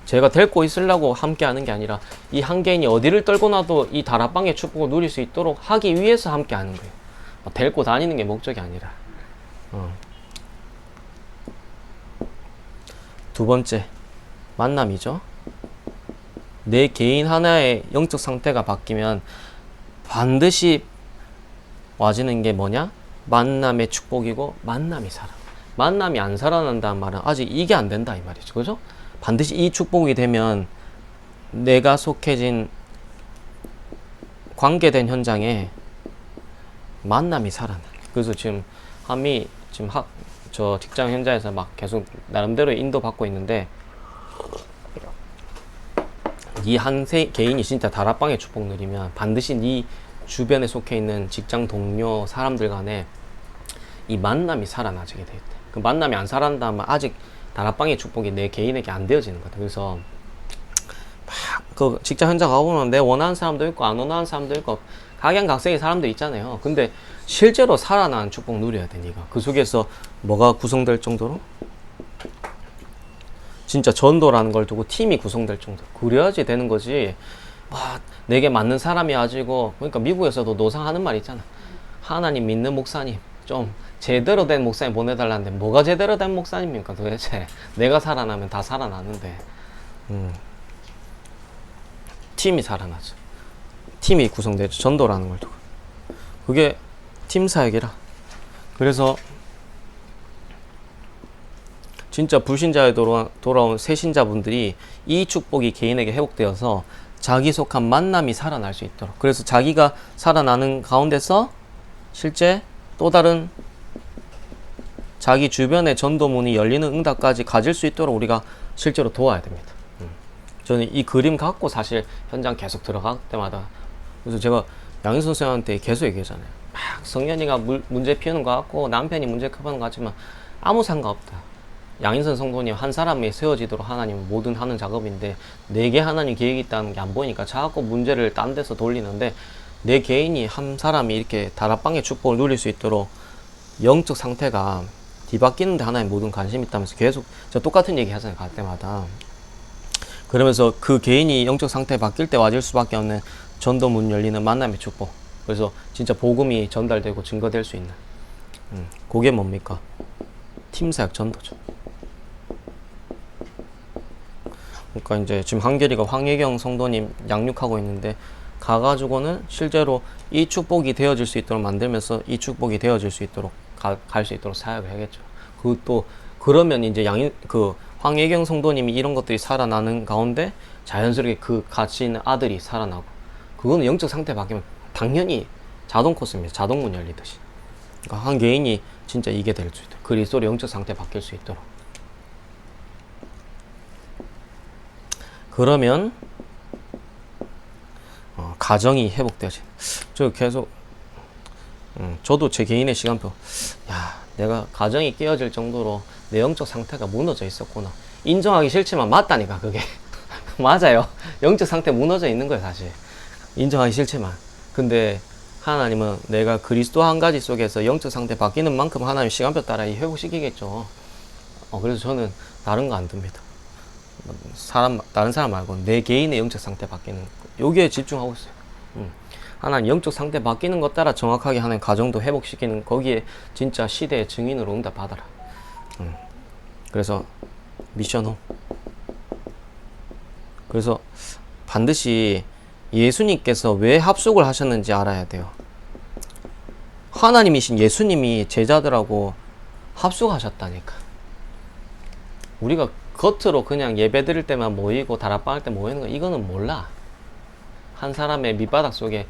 제가 데리고 있으려고 함께 하는 게 아니라 이 한 개인이 어디를 떨고나도 이 다락방의 축복을 누릴 수 있도록 하기 위해서 함께 하는 거예요. 데리고 다니는 게 목적이 아니라. 두 번째, 만남이죠. 내 개인 하나의 영적 상태가 바뀌면 반드시 와지는 게 뭐냐? 만남의 축복이고 만남이 살아. 만남이 안 살아난다는 말은 아직 이게 안 된다 이 말이죠. 그죠? 반드시 이 축복이 되면 내가 속해진 관계된 현장에 만남이 살아나. 그래서 지금 한미 지금 저 직장 현장에서 막 계속 나름대로 인도받고 있는데 이 한 개인이 진짜 다락방의 축복 누리면 반드시 네 주변에 속해 있는 직장 동료 사람들 간에 이 만남이 살아나게 돼 있대. 그 만남이 안 살아난다면 아직 다락방의 축복이 내 개인에게 안 되어지는 거다. 그래서 막 그 직장 현장 가보면 내 원하는 사람도 있고 안 원하는 사람도 있고 각양각색의 사람도 있잖아요. 근데 실제로 살아난 축복 누려야 돼. 니가 그 속에서 뭐가 구성될 정도로 진짜 전도라는 걸 두고 팀이 구성될 정도. 그래야지 되는 거지. 와, 내게 맞는 사람이 가지고, 그러니까 미국에서도 노상하는 말 있잖아. 하나님 믿는 목사님, 좀 제대로 된 목사님 보내달라는데 뭐가 제대로 된 목사님입니까 도대체. 내가 살아나면 다 살아나는데. 팀이 살아나죠. 팀이 구성되죠. 전도라는 걸 두고. 그게 팀 사역이라. 그래서 진짜 불신자에 돌아온 새신자분들이 이 축복이 개인에게 회복되어서 자기 속한 만남이 살아날 수 있도록, 그래서 자기가 살아나는 가운데서 실제 또 다른 자기 주변의 전도문이 열리는 응답까지 가질 수 있도록 우리가 실제로 도와야 됩니다. 저는 이 그림 갖고 사실 현장 계속 들어갈 때마다, 그래서 제가 양희 선생님한테 계속 얘기하잖아요. 막 성년이가 문제 피우는 것 같고 남편이 문제 커버하는 것 같지만 아무 상관없다. 양인선 성도님 한 사람이 세워지도록 하나님은 뭐든 하는 작업인데 내게 하나님 계획이 있다는 게 안 보이니까 자꾸 문제를 딴 데서 돌리는데, 내 개인이 한 사람이 이렇게 다락방의 축복을 누릴 수 있도록 영적 상태가 뒤바뀌는데 하나님 모든 관심이 있다면서 계속 저 똑같은 얘기 하잖아요. 갈 때마다. 그러면서 그 개인이 영적 상태 바뀔 때 와질 수밖에 없는 전도 문 열리는 만남의 축복. 그래서 진짜 복음이 전달되고 증거될 수 있는 그게 뭡니까? 팀사역 전도죠. 그러니까 이제 지금 한결이가 황예경 성도님 양육하고 있는데 가가지고는 실제로 이 축복이 되어질 수 있도록 만들면서 이 축복이 되어질 수 있도록 갈 수 있도록 사역을 해야겠죠. 그것도 그러면 이제 황예경 성도님이 이런 것들이 살아나는 가운데 자연스럽게 그 같이 있는 아들이 살아나고, 그거는 영적 상태 바뀌면 당연히 자동 코스입니다. 자동문 열리듯이. 그러니까 한 개인이 진짜 이게 될 수 있다. 그리스도의 영적 상태 바뀔 수 있도록. 그러면 가정이 회복되어지. 저 계속 저도 제 개인의 시간표, 야, 내가 가정이 깨어질 정도로 내 영적 상태가 무너져 있었구나. 인정하기 싫지만 맞다니까 그게. 맞아요. 영적 상태 무너져 있는 거예요 사실. 인정하기 싫지만. 근데 하나님은 내가 그리스도 한 가지 속에서 영적 상태 바뀌는 만큼 하나님 시간표 따라 회복시키겠죠. 그래서 저는 다른 거 안 듭니다. 다른 사람 말고 내 개인의 영적 상태 바뀌는 거, 여기에 집중하고 있어요. 하나님 영적 상태 바뀌는 것 따라 정확하게 하나님 가정도 회복시키는, 거기에 진짜 시대의 증인으로 응답 받아라. 그래서 미션 홈. 그래서 반드시 예수님께서 왜 합숙을 하셨는지 알아야 돼요. 하나님이신 예수님이 제자들하고 합숙하셨다니까. 우리가 겉으로 그냥 예배 드릴 때만 모이고 다락방 할 때 모이는 거 이거는 몰라. 한 사람의 밑바닥 속에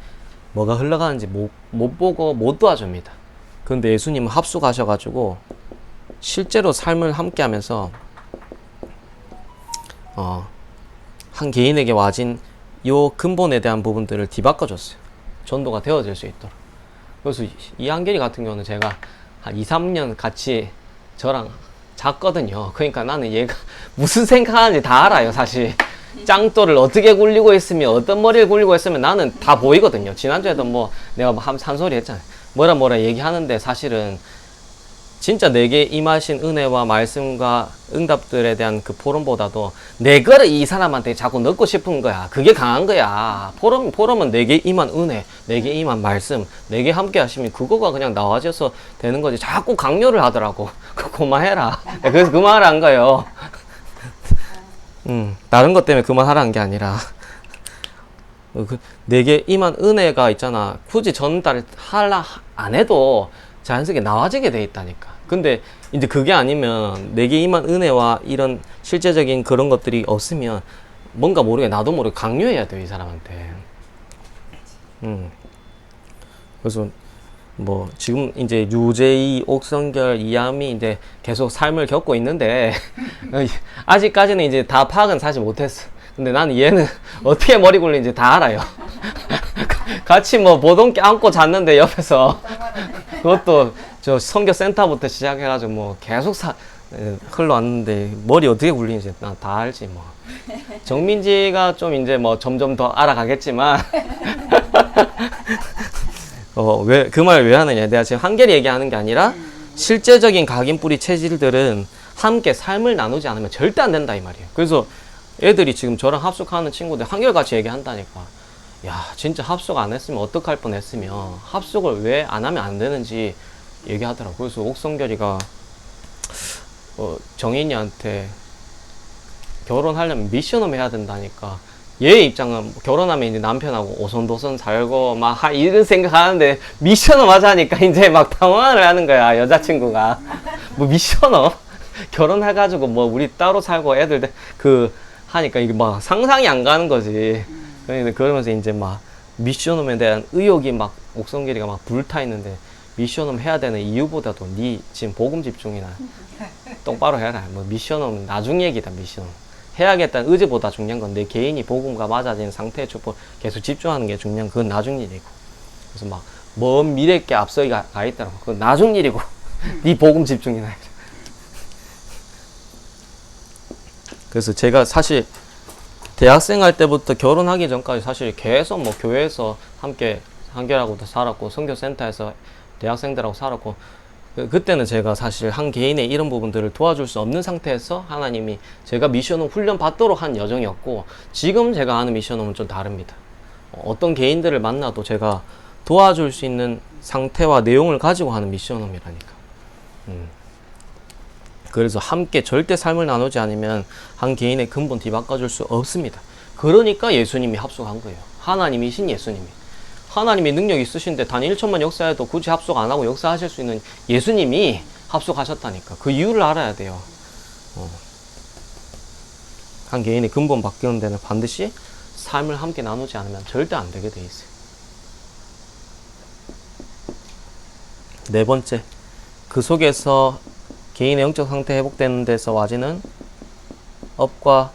뭐가 흘러가는지 못 보고 못 도와줍니다. 그런데 예수님은 합숙하셔가지고 실제로 삶을 함께 하면서 한 개인에게 와진 요 근본에 대한 부분들을 뒤바꿔줬어요. 전도가 되어질 수 있도록. 그래서 이 한결이 같은 경우는 제가 한 2, 3년 같이 저랑 잤거든요. 그러니까 나는 얘가 무슨 생각하는지 다 알아요, 사실. 짱돌을 어떻게 굴리고 있으면, 어떤 머리를 굴리고 있으면 나는 다 보이거든요. 지난주에도 뭐 내가 한 산소리 했잖아요. 뭐라 얘기하는데 사실은 진짜 내게 임하신 은혜와 말씀과 응답들에 대한 그 포럼보다도 내 거를 이 사람한테 자꾸 넣고 싶은 거야. 그게 강한 거야. 포럼은 내게 임한 은혜, 내게 임한 말씀, 내게 함께 하시면 그거가 그냥 나와져서 되는 거지. 자꾸 강요를 하더라고. 그만해라. 그래서 그만하라 한 거예요. 다른 것 때문에 그만하라는 게 아니라 내게 임한 은혜가 있잖아. 굳이 전달 하려 안 해도 자연스럽게 나와지게 돼 있다니까. 근데 이제 그게 아니면 내게 임한 은혜와 이런 실제적인 그런 것들이 없으면 뭔가 모르게 나도 모르게 강요해야 돼, 이 사람한테. 그래서 뭐 지금 이제 유재희, 옥성결, 이하미 이제 계속 삶을 겪고 있는데 아직까지는 이제 다 파악은 사실 못했어. 근데 나는 얘는 어떻게 머리 굴리는지 다 알아요. 같이 뭐 보동기 안고 잤는데 옆에서 그것도 저 선교센터부터 시작해가지고 뭐 계속 흘러왔는데 머리 어떻게 굴리는지 난 다 알지 뭐. 정민지가 좀 이제 뭐 점점 더 알아가겠지만 왜 그 말 왜 하느냐. 내가 지금 한결이 얘기하는 게 아니라 실제적인 각인뿌리 체질들은 함께 삶을 나누지 않으면 절대 안 된다 이 말이에요. 그래서 애들이 지금 저랑 합숙하는 친구들 한결같이 얘기한다니까. 야, 진짜 합숙 안 했으면 어떡할 뻔했으며 합숙을 왜 안 하면 안 되는지 얘기하더라고. 그래서 옥성결이가 정인이한테 결혼하려면 미션홈 해야 된다니까. 얘 입장은 결혼하면 이제 남편하고 오손도손 살고 막 이런 생각하는데 미션홈 하자니까 이제 막 당황을 하는 거야, 여자친구가. 뭐 미션홈? 결혼해가지고 뭐 우리 따로 살고 애들 하니까 이게 막 상상이 안 가는 거지. 그러면서 이제 막 미션홈에 대한 의욕이 막 옥성길이가 막 불타 있는데, 미션홈 해야 되는 이유보다도 네 지금 복음 집중이나 똑바로 해라. 뭐 미션홈 나중 얘기다. 미션홈 해야겠다는 의지보다 중요한 건 내 개인이 복음과 맞아지는 상태의 축복 계속 집중하는 게 중요한, 그건 나중 일이고. 그래서 막 먼 미래께 앞서 가 있더라고. 그건 나중 일이고 네 복음 집중이나 해. 그래서 제가 사실 대학생 할 때부터 결혼하기 전까지 사실 계속 뭐 교회에서 함께 한결하고도 살았고 선교센터에서 대학생들하고 살았고, 그때는 제가 사실 한 개인의 이런 부분들을 도와줄 수 없는 상태에서 하나님이 제가 미션홈 훈련 받도록 한 여정이었고, 지금 제가 하는 미션홈은 좀 다릅니다. 어떤 개인들을 만나도 제가 도와줄 수 있는 상태와 내용을 가지고 하는 미션홈이라니까. 그래서 함께 절대 삶을 나누지 않으면 한 개인의 근본 뒤바꿔줄 수 없습니다. 그러니까 예수님이 합숙한 거예요. 하나님이신 예수님이. 하나님이 능력이 있으신데 단 1초만 역사해도 굳이 합숙 안 하고 역사하실 수 있는 예수님이 합숙하셨다니까. 그 이유를 알아야 돼요. 한 개인의 근본 바뀌는 데는 반드시 삶을 함께 나누지 않으면 절대 안 되게 돼 있어요. 네 번째, 그 속에서 개인의 영적 상태 회복되는 데서 와지는 업과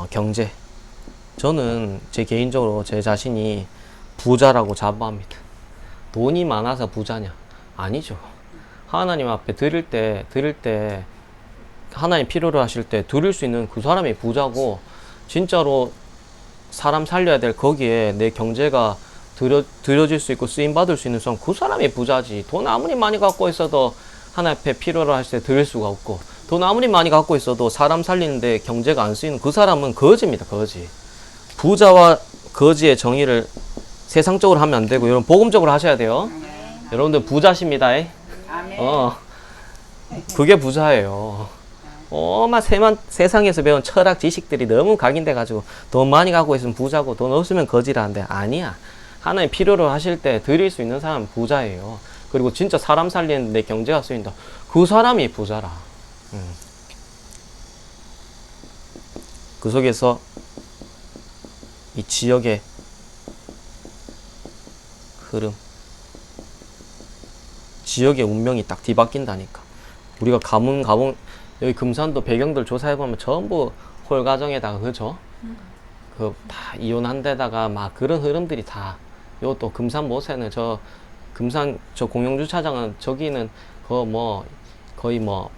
경제. 저는 제 개인적으로 제 자신이 부자라고 자부합니다. 돈이 많아서 부자냐? 아니죠. 하나님 앞에 드릴 때 하나님 필요로 하실 때 드릴 수 있는 그 사람이 부자고, 진짜로 사람 살려야 될 거기에 내 경제가 들여질 수 있고 쓰임 받을 수 있는 사람, 그 사람이 부자지. 돈 아무리 많이 갖고 있어도 하나님 앞에 필요로 하실 때 드릴 수가 없고, 돈 아무리 많이 갖고 있어도 사람 살리는데 경제가 안 쓰이는 그 사람은 거지입니다. 거지. 부자와 거지의 정의를 세상적으로 하면 안 되고, 여러분 복음적으로 하셔야 돼요. 여러분들 부자십니다. 그게 부자예요. 세상에서 배운 철학 지식들이 너무 각인돼가지고 돈 많이 갖고 있으면 부자고 돈 없으면 거지라는데 아니야. 하나님 필요로 하실 때 드릴 수 있는 사람은 부자예요. 그리고 진짜 사람 살리는데 경제가 쓰인다. 그 사람이 부자라. 그 속에서 이 지역의 흐름, 지역의 운명이 딱 뒤바뀐다니까. 우리가 가문 여기 금산도 배경들 조사해보면 전부 홀 가정에다가 그죠? 그 다 이혼한 데다가 막 그런 흐름들이 다. 요 또 금산 모세는 저 금산 저 공영주차장은 저기는 거의 뭐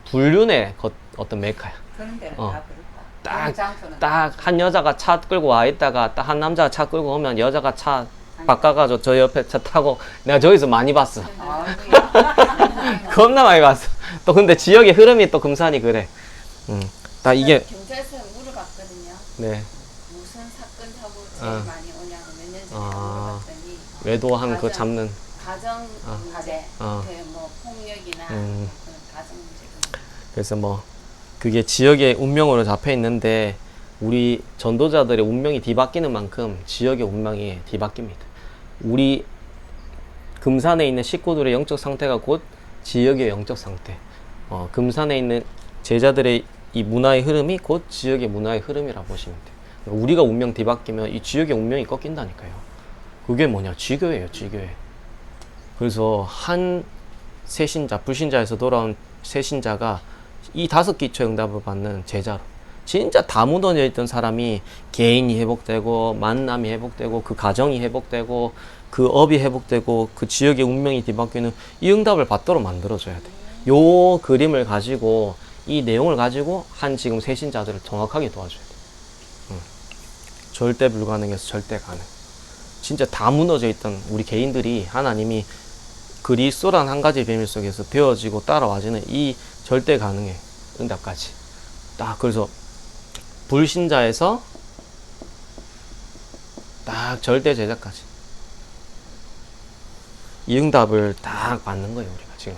불륜의 어떤 메카야. 그런 데는 어. 다 그렇다. 장소는 딱 한 여자가 차 끌고 와 있다가 딱 한 남자가 차 끌고 오면 여자가 차 바꿔가지고 저 옆에 차 타고 내가 저기서 많이 봤어. 겁나 많이 봤어. 또 근데 지역의 흐름이 또 금산이 그래. 딱 이게 경찰서에 물어봤거든요. 네. 무슨 사건 사고 제일 많이 오냐고 몇 년 전에 물어봤더니 외도한 그 잡는 가정 문제, 뭐 폭력이나 그런 가정 문제. 그래서 뭐 그게 지역의 운명으로 잡혀 있는데 우리 전도자들의 운명이 뒤바뀌는 만큼 지역의 운명이 뒤바뀝니다. 우리 금산에 있는 식구들의 영적 상태가 곧 지역의 영적 상태. 금산에 있는 제자들의 이 문화의 흐름이 곧 지역의 문화의 흐름이라고 보시면 돼요. 우리가 운명 뒤바뀌면 이 지역의 운명이 꺾인다니까요. 그게 뭐냐? 지교예요, 지교회. 그래서 한 새신자, 불신자에서 돌아온 새신자가 이 5기초 응답을 받는 제자로. 진짜 다 무너져 있던 사람이 개인이 회복되고 만남이 회복되고 그 가정이 회복되고 그 업이 회복되고 그 지역의 운명이 뒤바뀌는 이 응답을 받도록 만들어줘야 돼. 요 그림을 가지고 이 내용을 가지고 한 지금 새신자들을 정확하게 도와줘야 돼. 절대 불가능해서 절대 가능. 진짜 다 무너져 있던 우리 개인들이 하나님이 그리스도란 한 가지 비밀 속에서 되어지고 따라와지는 이 절대 가능의 응답까지. 딱 그래서 불신자에서 딱 절대 제자까지 이 응답을 딱 받는 거예요. 우리가 지금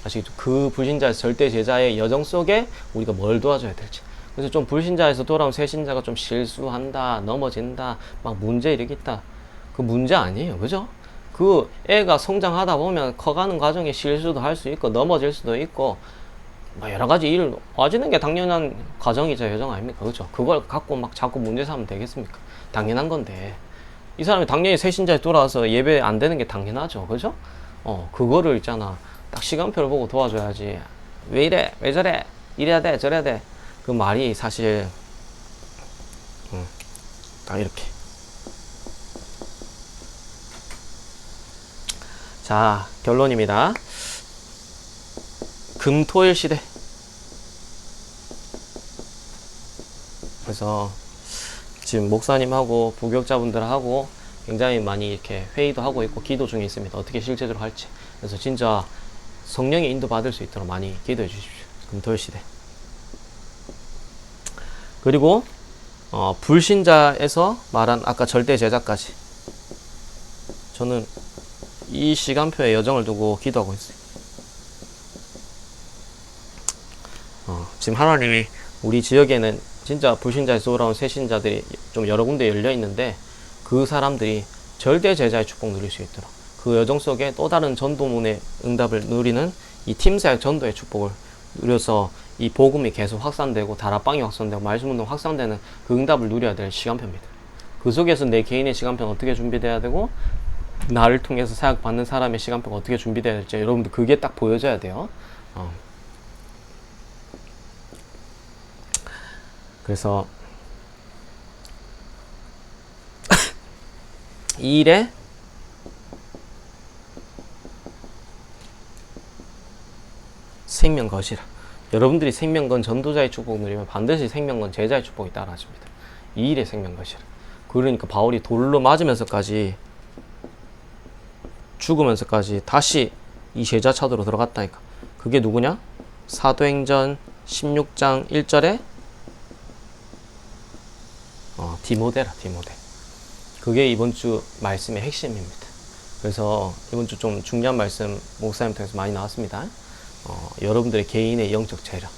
아시겠죠? 그 불신자에서 절대 제자의 여정 속에 우리가 뭘 도와줘야 될지. 그래서 좀 불신자에서 돌아온 새신자가 좀 실수한다, 넘어진다, 막 문제 일으켰다. 그 문제 아니에요. 그죠? 그 애가 성장하다 보면 커가는 과정에 실수도 할 수 있고 넘어질 수도 있고 막 여러 가지 일 와지는 게 당연한 과정이자 여정 아닙니까? 그죠? 그걸 갖고 막 자꾸 문제 삼으면 되겠습니까? 당연한 건데 이 사람이 당연히 새신자에 돌아와서 예배 안 되는 게 당연하죠. 그죠? 그거를 있잖아. 딱 시간표를 보고 도와줘야지. 왜 이래? 왜 저래? 이래야 돼? 저래야 돼? 그 말이 사실 딱 이렇게. 자, 결론입니다. 금토일 시대. 그래서 지금 목사님하고 부교육자분들하고 굉장히 많이 이렇게 회의도 하고 있고 기도 중에 있습니다. 어떻게 실제적으로 할지. 그래서 진짜 성령의 인도 받을 수 있도록 많이 기도해 주십시오. 금토일 시대. 그리고 불신자에서 말한 아까 절대 제자까지. 저는 이 시간표에 여정을 두고 기도하고 있어요. 지금 하나님이 우리 지역에는 진짜 불신자에서 돌아온 새신자들이 좀 여러 군데 열려 있는데 그 사람들이 절대 제자의 축복 누릴 수 있도록 그 여정 속에 또 다른 전도문의 응답을 누리는 이 팀사역 전도의 축복을 누려서 이 복음이 계속 확산되고 다락방이 확산되고 말씀운동 확산되는 그 응답을 누려야 될 시간표입니다. 그 속에서 내 개인의 시간표는 어떻게 준비돼야 되고 나를 통해서 사역 받는 사람의 시간표가 어떻게 준비돼야 될지 여러분들 그게 딱 보여져야 돼요. 그래서 이 일에 생명것이라. 여러분들이 생명건 전도자의 축복 누리면 반드시 생명건 제자의 축복이 따라집니다. 이 일의 생명것이라. 그러니까 바울이 돌로 맞으면서까지 죽으면서까지 다시 이 제자 차도로 들어갔다니까. 그게 누구냐? 사도행전 16장 1절에 디모데라, 디모데. 그게 이번 주 말씀의 핵심입니다. 그래서 이번 주 좀 중요한 말씀 목사님 통해서 많이 나왔습니다. 여러분들의 개인의 영적 재력,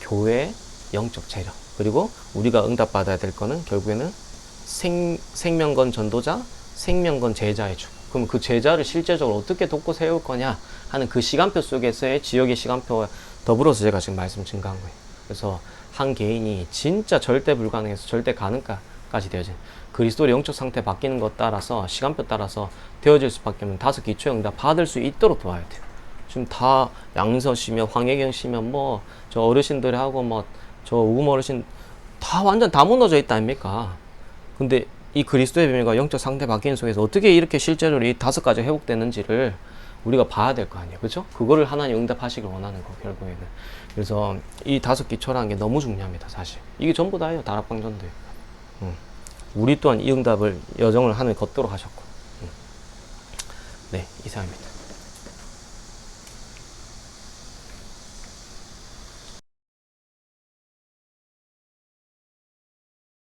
교회의 영적 재력, 그리고 우리가 응답받아야 될 거는 결국에는 생명건 전도자, 생명건 제자의 주. 그럼 그 제자를 실제적으로 어떻게 돕고 세울 거냐 하는 그 시간표 속에서의 지역의 시간표와 더불어서 제가 지금 말씀 증가한 거예요. 그래서 한 개인이 진짜 절대 불가능해서 절대 가능까지 되어진 그리스도의 영적 상태 바뀌는 것 따라서 시간표 따라서 되어질 수밖에 없는 5기초 응답 받을 수 있도록 도와야 돼요. 지금 다 양서 씨면 황혜경 씨면 뭐 저 어르신들하고 뭐 저 우금 어르신 다 완전 다 무너져 있다 아닙니까? 근데 이 그리스도의 비밀과 영적 상태 바뀌는 속에서 어떻게 이렇게 실제로 이 5가지 회복되는지를 우리가 봐야 될 거 아니에요. 그렇죠? 그거를 하나님 응답하시길 원하는 거 결국에는. 그래서 이 5기초라는 게 너무 중요합니다. 사실 이게 전부 다예요. 다락방전도예요. 우리 또한 이 응답을 여정을 하는 걷도록 하셨고. 네, 이상입니다.